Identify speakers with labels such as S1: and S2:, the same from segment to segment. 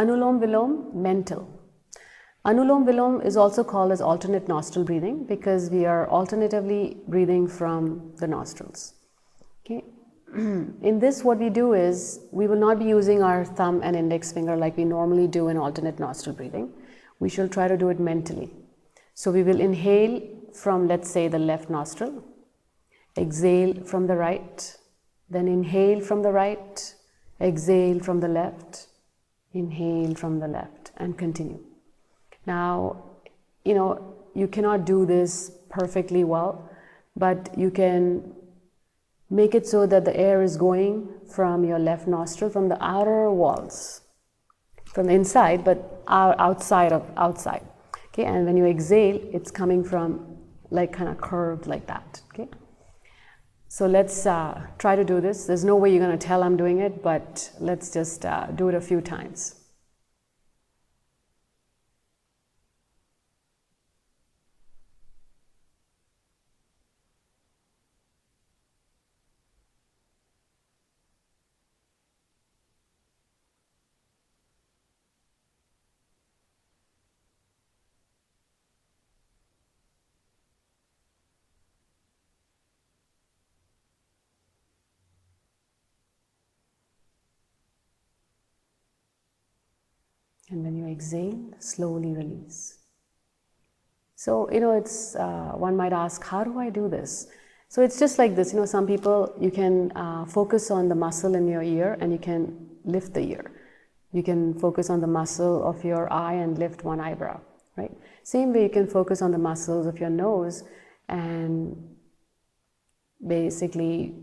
S1: Anulom Vilom, mental. Anulom Vilom is also called as alternate nostril breathing because we are alternatively breathing from the nostrils. Okay. In this, what we do is we will not be using our thumb and index finger like we normally do in alternate nostril breathing. We shall try to do it mentally. So we will inhale from, let's say, the left nostril, exhale from the right, then inhale from the right, exhale from the left, inhale from the left, and continue. Now, you cannot do this perfectly well, but you can make it so that the air is going from your left nostril, from the outer walls, from the inside, but outside. Okay, and when you exhale, it's coming from like kind of curved like that. Okay, so let's try to do this. There's no way you're going to tell I'm doing it, but let's just do it a few times. And when you exhale, slowly release. So, it's one might ask, how do I do this? So it's just like this. Some people, you can focus on the muscle in your ear and you can lift the ear. You can focus on the muscle of your eye and lift one eyebrow, right? Same way you can focus on the muscles of your nose and basically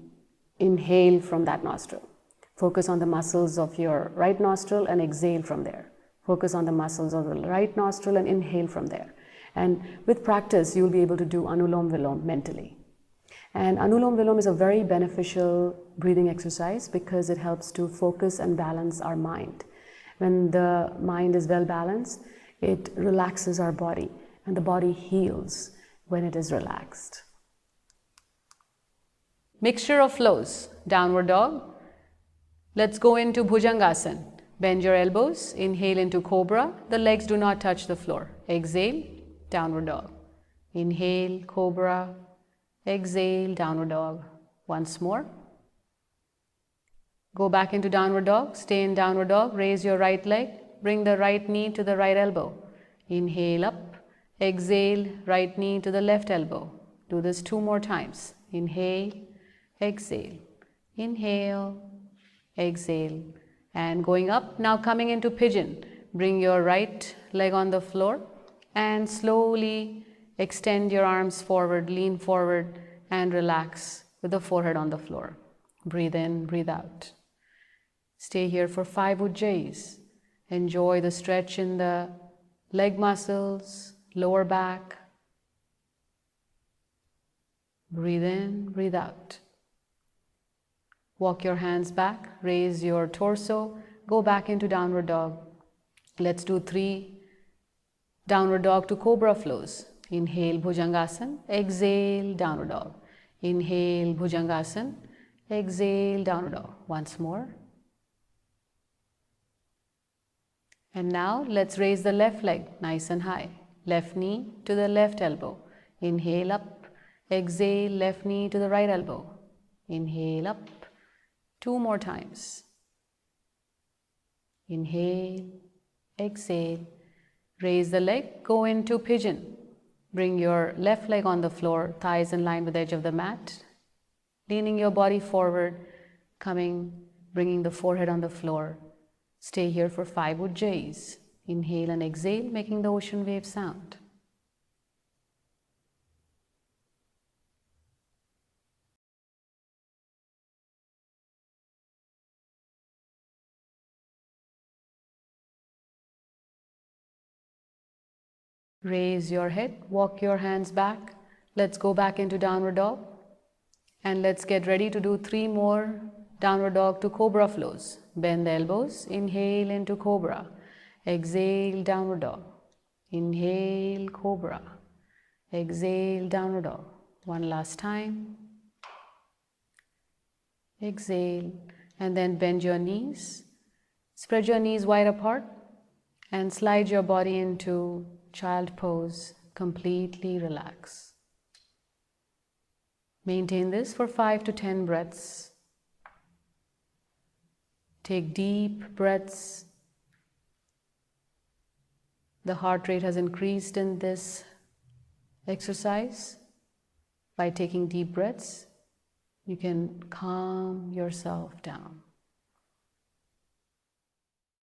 S1: inhale from that nostril. Focus on the muscles of your right nostril and exhale from there. Focus on the muscles of the right nostril and inhale from there. And with practice, you'll be able to do Anulom Vilom mentally. And Anulom Vilom is a very beneficial breathing exercise because it helps to focus and balance our mind. When the mind is well balanced, it relaxes our body, and the body heals when it is relaxed. Mixture of flows. Downward dog. Let's go into Bhujangasana. Bend your elbows, inhale into Cobra. The legs do not touch the floor. Exhale, downward dog. Inhale, Cobra. Exhale, downward dog. Once more. Go back into downward dog. Stay in downward dog. Raise your right leg. Bring the right knee to the right elbow. Inhale up. Exhale, right knee to the left elbow. Do this 2 more times. Inhale, exhale. Inhale, exhale. And going up, now coming into pigeon. Bring your right leg on the floor and slowly extend your arms forward, lean forward and relax with the forehead on the floor. Breathe in, breathe out. Stay here for 5 ujjayis. Enjoy the stretch in the leg muscles, lower back. Breathe in, breathe out. Walk your hands back, raise your torso, go back into downward dog. Let's do 3 downward dog to cobra flows. Inhale, Bhujangasana, exhale, downward dog. Inhale, Bhujangasana, exhale, downward dog. Once more. And now let's raise the left leg nice and high. Left knee to the left elbow. Inhale up, exhale, left knee to the right elbow. Inhale up. 2 more times. Inhale, exhale, raise the leg, go into pigeon. Bring your left leg on the floor, thighs in line with the edge of the mat. Leaning your body forward, bringing the forehead on the floor. Stay here for 5 ujjayis. Inhale and exhale, making the ocean wave sound. Raise your head, walk your hands back. Let's go back into downward dog. And let's get ready to do 3 more downward dog to cobra flows. Bend the elbows, inhale into cobra. Exhale, downward dog. Inhale, cobra. Exhale, downward dog. One last time. Exhale, and then bend your knees. Spread your knees wide apart. And slide your body into child pose. Completely relax. Maintain this for 5 to 10 breaths. Take deep breaths. The heart rate has increased in this exercise. By taking deep breaths, you can calm yourself down.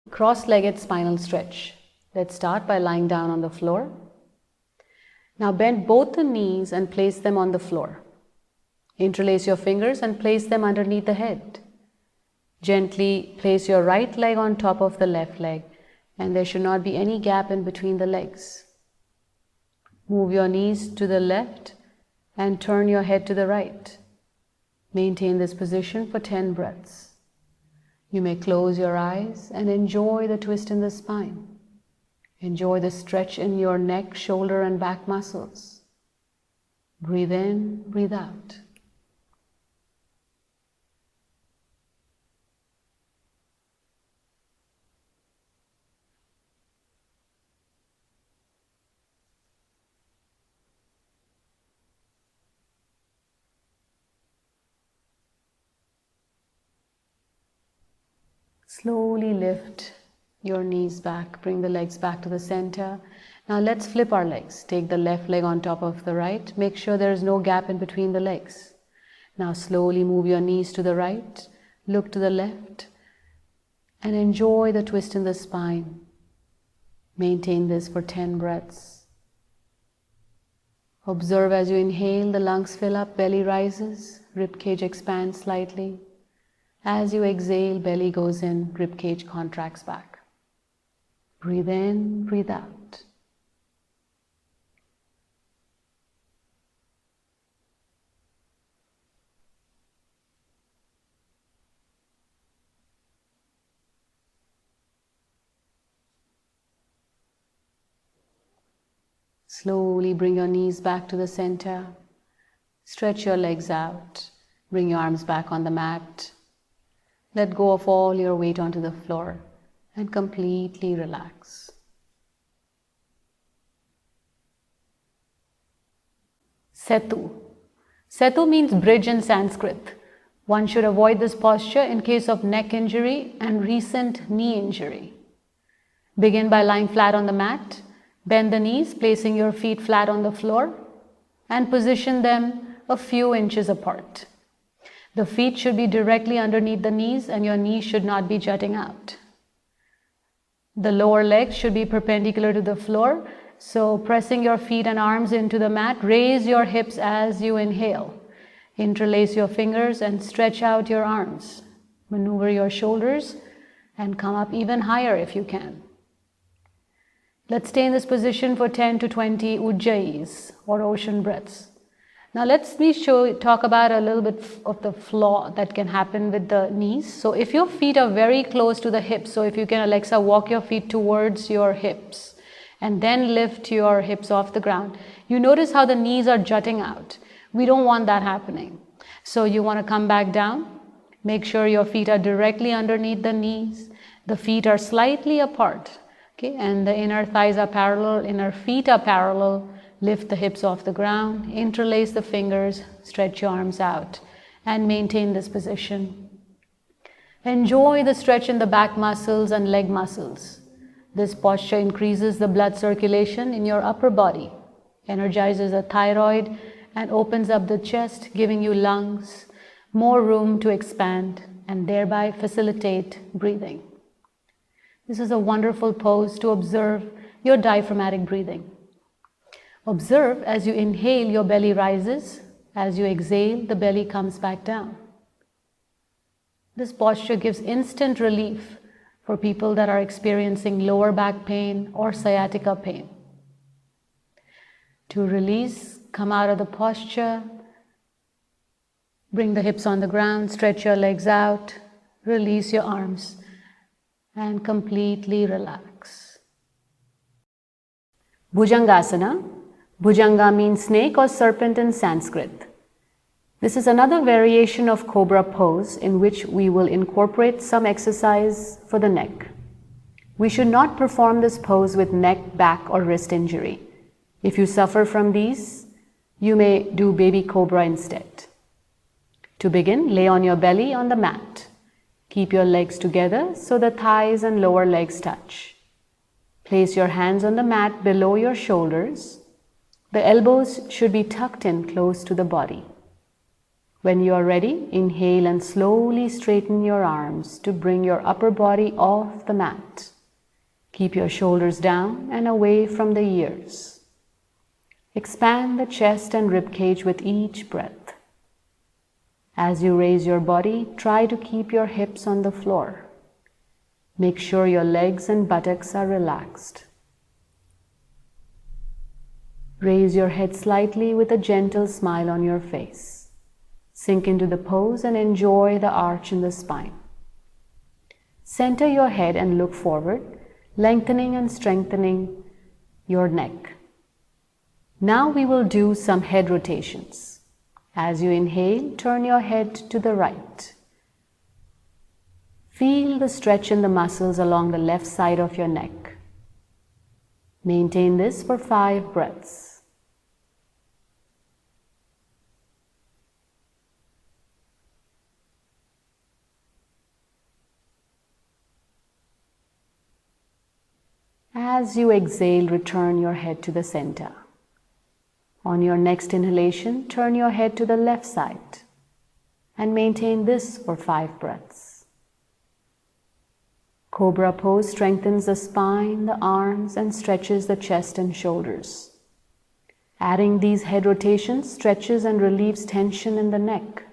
S1: Cross-legged spinal stretch. Let's start by lying down on the floor. Now bend both the knees and place them on the floor. Interlace your fingers and place them underneath the head. Gently place your right leg on top of the left leg, and there should not be any gap in between the legs. Move your knees to the left and turn your head to the right. Maintain this position for 10 breaths. You may close your eyes and enjoy the twist in the spine. Enjoy the stretch in your neck, shoulder, and back muscles. Breathe in, breathe out. Slowly lift your knees back, bring the legs back to the center. Now let's flip our legs. Take the left leg on top of the right. Make sure there is no gap in between the legs. Now slowly move your knees to the right, look to the left, and enjoy the twist in the spine. Maintain this for 10 breaths. Observe as you inhale, the lungs fill up, belly rises, ribcage expands slightly. As you exhale, belly goes in, ribcage contracts back. Breathe in, breathe out. Slowly bring your knees back to the center. Stretch your legs out. Bring your arms back on the mat. Let go of all your weight onto the floor and completely relax. Setu. Setu means bridge in Sanskrit. One should avoid this posture in case of neck injury and recent knee injury. Begin by lying flat on the mat. Bend the knees, placing your feet flat on the floor, and position them a few inches apart. The feet should be directly underneath the knees and your knees should not be jutting out. The lower legs should be perpendicular to the floor, so pressing your feet and arms into the mat, raise your hips as you inhale. Interlace your fingers and stretch out your arms. Maneuver your shoulders and come up even higher if you can. Let's stay in this position for 10 to 20 ujjayis or ocean breaths. Now let me talk about a little bit of the flaw that can happen with the knees. So if your feet are very close to the hips, so if you can, Alexa, walk your feet towards your hips and then lift your hips off the ground, you notice how the knees are jutting out. We don't want that happening. So you want to come back down. Make sure your feet are directly underneath the knees. The feet are slightly apart. Okay, and the inner thighs are parallel, inner feet are parallel. Lift the hips off the ground, interlace the fingers, stretch your arms out, and maintain this position. Enjoy the stretch in the back muscles and leg muscles. This posture increases the blood circulation in your upper body, energizes the thyroid, and opens up the chest, giving you lungs more room to expand and thereby facilitate breathing. This is a wonderful pose to observe your diaphragmatic breathing. Observe as you inhale, your belly rises. As you exhale, the belly comes back down. This posture gives instant relief for people that are experiencing lower back pain or sciatica pain. To release, come out of the posture. Bring the hips on the ground, stretch your legs out, release your arms, and completely relax. Bhujangasana. Bhujanga means snake or serpent in Sanskrit. This is another variation of Cobra Pose in which we will incorporate some exercise for the neck. We should not perform this pose with neck, back, or wrist injury. If you suffer from these, you may do baby cobra instead. To begin, lay on your belly on the mat. Keep your legs together so the thighs and lower legs touch. Place your hands on the mat below your shoulders. The elbows should be tucked in close to the body. When you are ready, inhale and slowly straighten your arms to bring your upper body off the mat. Keep your shoulders down and away from the ears. Expand the chest and rib cage with each breath. As you raise your body, try to keep your hips on the floor. Make sure your legs and buttocks are relaxed. Raise your head slightly with a gentle smile on your face. Sink into the pose and enjoy the arch in the spine. Center your head and look forward, lengthening and strengthening your neck. Now we will do some head rotations. As you inhale, turn your head to the right. Feel the stretch in the muscles along the left side of your neck. Maintain this for 5 breaths. As you exhale, return your head to the center. On your next inhalation, turn your head to the left side and maintain this for 5 breaths. Cobra pose strengthens the spine, the arms, and stretches the chest and shoulders. Adding these head rotations stretches and relieves tension in the neck.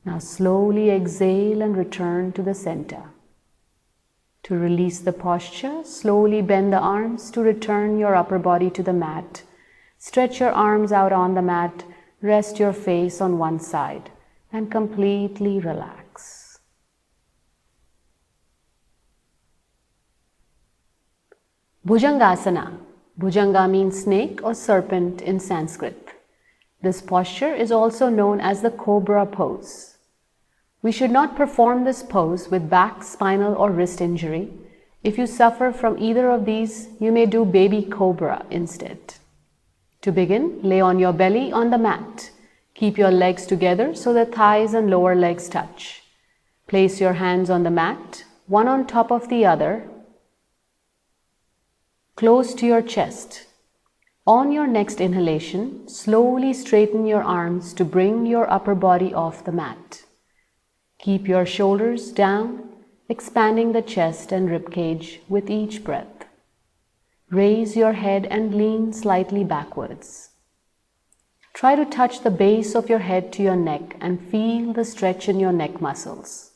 S1: Now slowly exhale and return to the center. To release the posture, slowly bend the arms to return your upper body to the mat. Stretch your arms out on the mat, rest your face on one side, and completely relax. Bhujangasana. Bhujanga means snake or serpent in Sanskrit. This posture is also known as the Cobra Pose. We should not perform this pose with back, spinal, or wrist injury. If you suffer from either of these, you may do baby cobra instead. To begin, lay on your belly on the mat. Keep your legs together so the thighs and lower legs touch. Place your hands on the mat, one on top of the other, close to your chest. On your next inhalation, slowly straighten your arms to bring your upper body off the mat. Keep your shoulders down, expanding the chest and rib cage with each breath. Raise your head and lean slightly backwards. Try to touch the base of your head to your neck and feel the stretch in your neck muscles.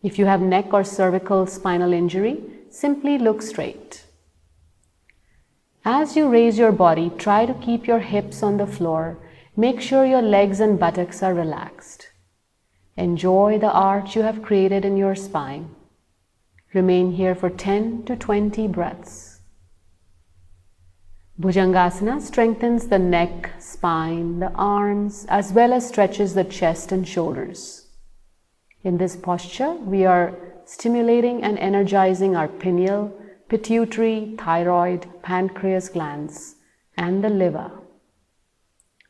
S1: If you have neck or cervical spinal injury, simply look straight. As you raise your body, try to keep your hips on the floor. Make sure your legs and buttocks are relaxed. Enjoy the arch you have created in your spine. Remain here for 10 to 20 breaths. Bhujangasana strengthens the neck, spine, the arms, as well as stretches the chest and shoulders. In this posture, we are stimulating and energizing our pineal, pituitary, thyroid, pancreas glands, and the liver.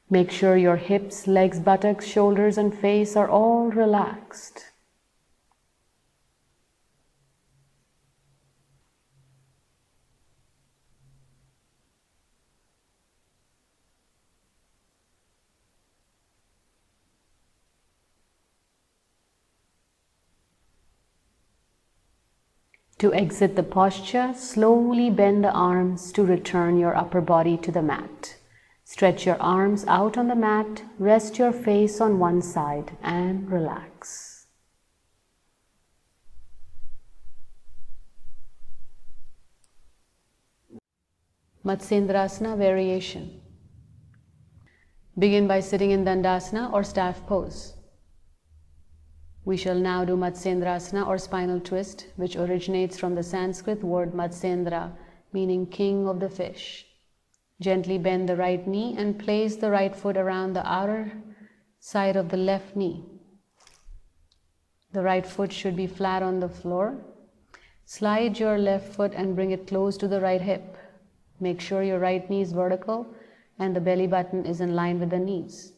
S1: Make sure your hips, legs, buttocks, shoulders, and face are all relaxed. To exit the posture, slowly bend the arms to return your upper body to the mat. Stretch your arms out on the mat, rest your face on one side and relax. Matsyendrasana variation. Begin by sitting in Dandasana or staff pose. We shall now do Matsyendrasana or spinal twist, which originates from the Sanskrit word Matsyendra, meaning king of the fish. Gently bend the right knee and place the right foot around the outer side of the left knee. The right foot should be flat on the floor. Slide your left foot and bring it close to the right hip. Make sure your right knee is vertical and the belly button is in line with the knees.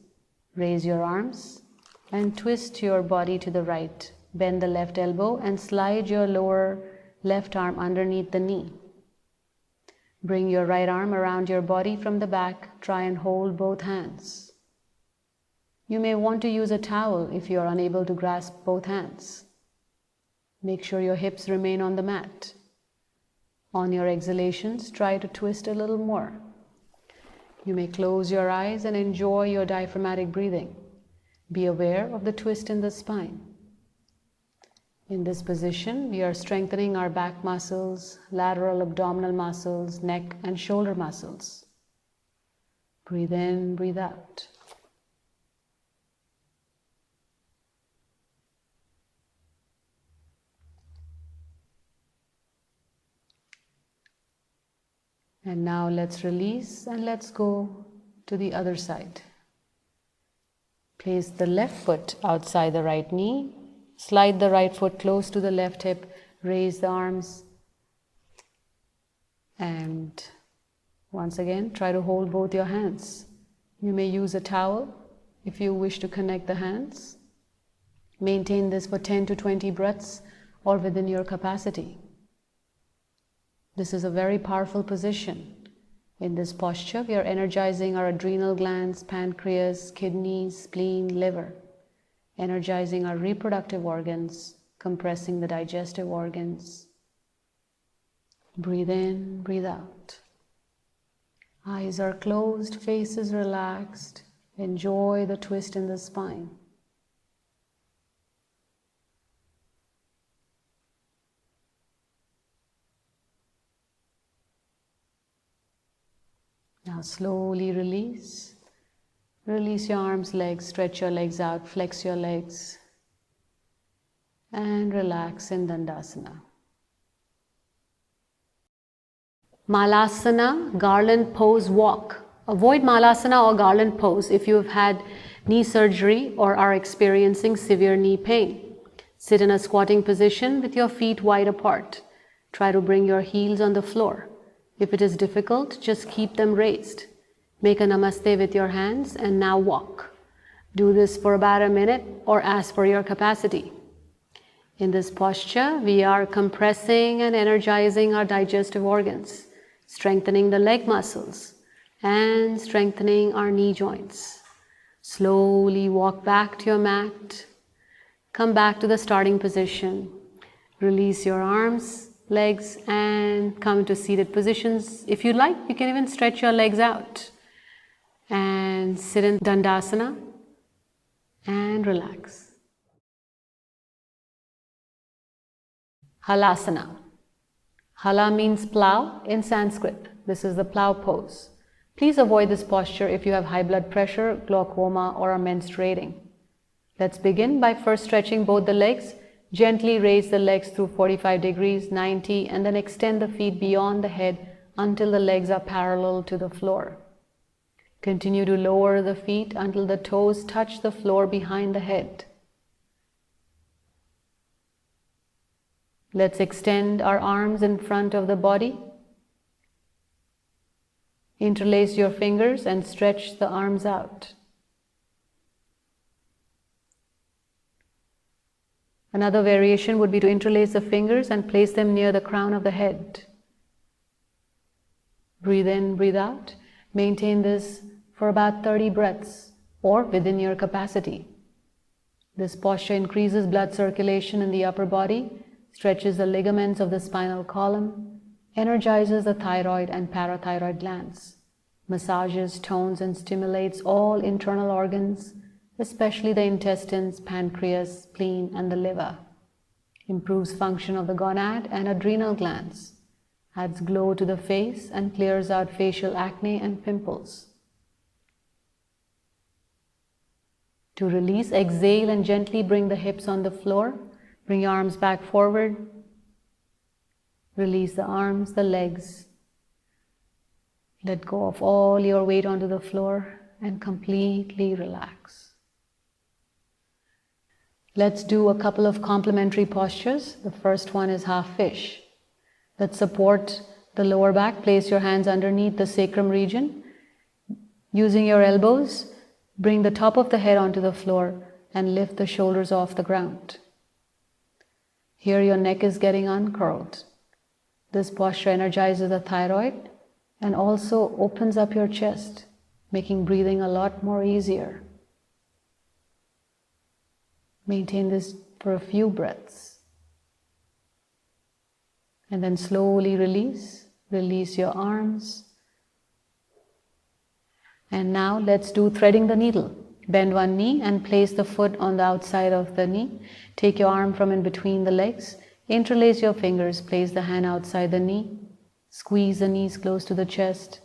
S1: Raise your arms and twist your body to the right. Bend the left elbow and slide your lower left arm underneath the knee. Bring your right arm around your body from the back. Try and hold both hands. You may want to use a towel if you are unable to grasp both hands. Make sure your hips remain on the mat. On your exhalations, try to twist a little more. You may close your eyes and enjoy your diaphragmatic breathing. Be aware of the twist in the spine. In this position, we are strengthening our back muscles, lateral abdominal muscles, neck and shoulder muscles. Breathe in, breathe out. And now let's release and let's go to the other side. Place the left foot outside the right knee. Slide the right foot close to the left hip. Raise the arms. And once again, try to hold both your hands. You may use a towel if you wish to connect the hands. Maintain this for 10 to 20 breaths or within your capacity. This is a very powerful position. In this posture, we are energizing our adrenal glands, pancreas, kidneys, spleen, liver, energizing our reproductive organs, compressing the digestive organs. Breathe in, breathe out. Eyes are closed, face is relaxed. Enjoy the twist in the spine. Now slowly release. Release your arms, legs, stretch your legs out, flex your legs, and relax in Dandasana. Malasana, garland pose walk. Avoid Malasana or garland pose if you have had knee surgery or are experiencing severe knee pain. Sit in a squatting position with your feet wide apart. Try to bring your heels on the floor. If it is difficult, just keep them raised. Make a namaste with your hands and now walk. Do this for about a minute or as per your capacity. In this posture, we are compressing and energizing our digestive organs, strengthening the leg muscles and strengthening our knee joints. Slowly walk back to your mat. Come back to the starting position. Release your arms, legs, and come into seated positions. If you like, you can even stretch your legs out and sit in Dandasana and relax. Halasana. Hala means plow in Sanskrit. This is the plow pose. Please avoid this posture if you have high blood pressure, glaucoma, or are menstruating. Let's begin by first stretching both the legs. Gently raise the legs through 45 degrees, 90, and then extend the feet beyond the head until the legs are parallel to the floor. Continue to lower the feet until the toes touch the floor behind the head. Let's extend our arms in front of the body. Interlace your fingers and stretch the arms out. Another variation would be to interlace the fingers and place them near the crown of the head. Breathe in, breathe out. Maintain this for about 30 breaths or within your capacity. This posture increases blood circulation in the upper body, stretches the ligaments of the spinal column, energizes the thyroid and parathyroid glands, massages, tones, and stimulates all internal organs, especially the intestines, pancreas, spleen, and the liver. Improves function of the gonad and adrenal glands, adds glow to the face, and clears out facial acne and pimples. To release, exhale and gently bring the hips on the floor. Bring your arms back forward. Release the arms, the legs. Let go of all your weight onto the floor and completely relax. Let's do a couple of complementary postures. The first one is half fish. Let's support the lower back. Place your hands underneath the sacrum region. Using your elbows, bring the top of the head onto the floor and lift the shoulders off the ground. Here your neck is getting uncurled. This posture energizes the thyroid and also opens up your chest, making breathing a lot more easier. Maintain this for a few breaths. And then slowly release. Release your arms. And now let's do threading the needle. Bend one knee and place the foot on the outside of the knee. Take your arm from in between the legs. Interlace your fingers. Place the hand outside the knee. Squeeze the knees close to the chest.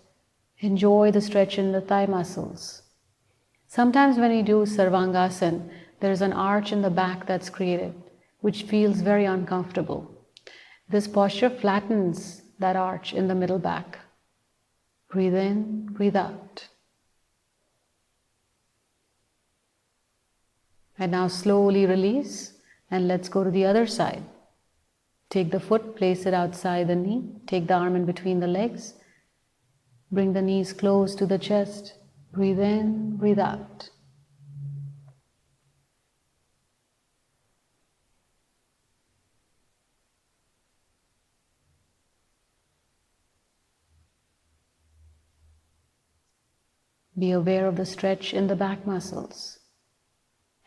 S1: Enjoy the stretch in the thigh muscles. Sometimes when you do Sarvangasana, there's an arch in the back that's created, which feels very uncomfortable. This posture flattens that arch in the middle back. Breathe in, breathe out. And now slowly release, and let's go to the other side. Take the foot, place it outside the knee. Take the arm in between the legs. Bring the knees close to the chest. Breathe in, breathe out. Be aware of the stretch in the back muscles.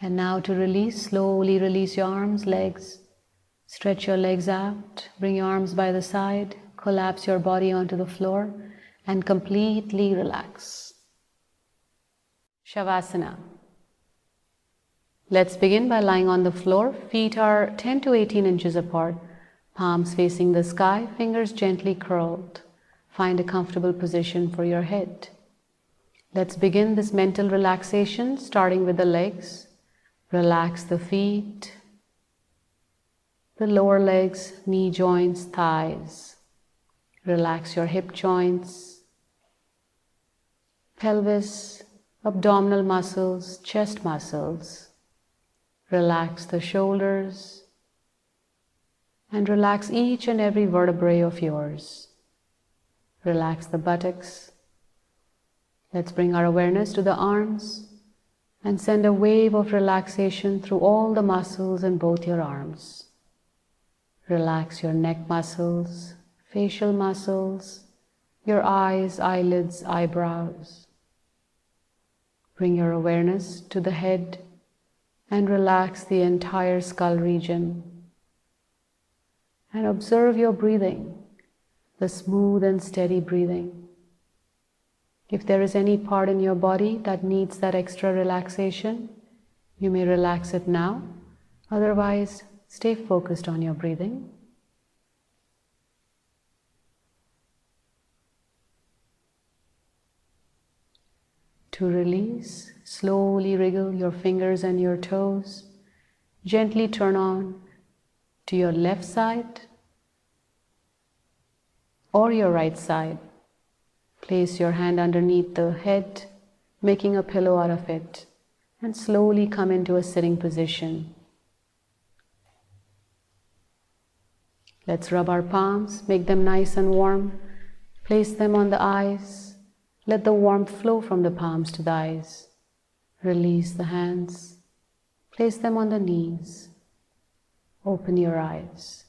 S1: And now to release, slowly release your arms, legs. Stretch your legs out, bring your arms by the side, collapse your body onto the floor, and completely relax. Shavasana. Let's begin by lying on the floor. Feet are 10 to 18 inches apart, palms facing the sky, fingers gently curled. Find a comfortable position for your head. Let's begin this mental relaxation, starting with the legs. Relax the feet, the lower legs, knee joints, thighs. Relax your hip joints, pelvis, abdominal muscles, chest muscles. Relax the shoulders and relax each and every vertebrae of yours. Relax the buttocks. Let's bring our awareness to the arms and send a wave of relaxation through all the muscles in both your arms. Relax your neck muscles, facial muscles, your eyes, eyelids, eyebrows. Bring your awareness to the head and relax the entire skull region. And observe your breathing, the smooth and steady breathing. If there is any part in your body that needs that extra relaxation, you may relax it now. Otherwise, stay focused on your breathing. To release, slowly wriggle your fingers and your toes. Gently turn on to your left side or your right side. Place your hand underneath the head, making a pillow out of it, and slowly come into a sitting position. Let's rub our palms, make them nice and warm. Place them on the eyes. Let the warmth flow from the palms to the eyes. Release the hands. Place them on the knees. Open your eyes.